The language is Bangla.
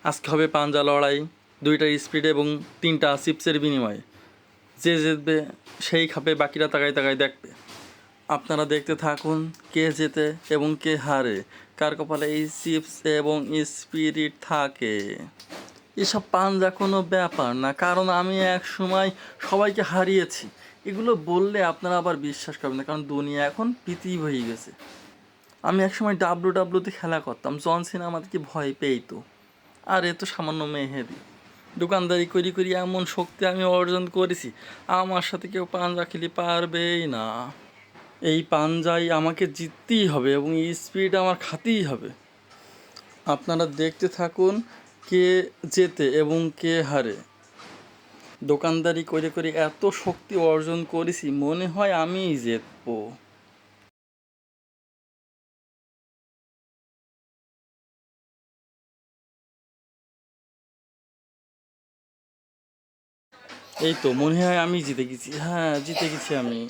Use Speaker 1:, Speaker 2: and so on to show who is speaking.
Speaker 1: আজকে হবে পাঞ্জা লড়াই, 2টার স্পিড এবং 3টা চিপসের বিনিময়ে। যে জিতবে সেই খাবে, বাকিরা তাকায় তাকায় দেখবে। আপনারা দেখতে থাকুন কে জেতে এবং কে হারে, কার কপালে এই চিপস এবং স্পিরিট থাকে। এসব পাঞ্জা কোনো ব্যাপার না, কারণ আমি এক সময় সবাইকে হারিয়েছি। এগুলো বললে আপনারা আবার বিশ্বাস করবেন না, কারণ দুনিয়া এখন পৃথিবী হয়ে গেছে। আমি একসময় ডাব্লুতে খেলা করতাম, জন সিনা আমাদেরকে ভয় পেইতো। আর এ তো সামান্য মেহেদি। দোকানদারি করি করি এমন শক্তি আমি অর্জন করেছি, আমার সাথে কেউ পাঞ্জা খেলি পারবেই না। এই পাঞ্জায় আমাকে জিততেই হবে এবং স্পিড আমার খাতেই হবে। আপনারা দেখতে থাকুন কে জেতে এবং কে হারে। দোকানদারি করে করে এত শক্তি অর্জন করেছি, মনে হয় আমিই জিতবো। এই তো মনে হয় আমি জিতে গেছি, হ্যাঁ জিতে গেছি আমি।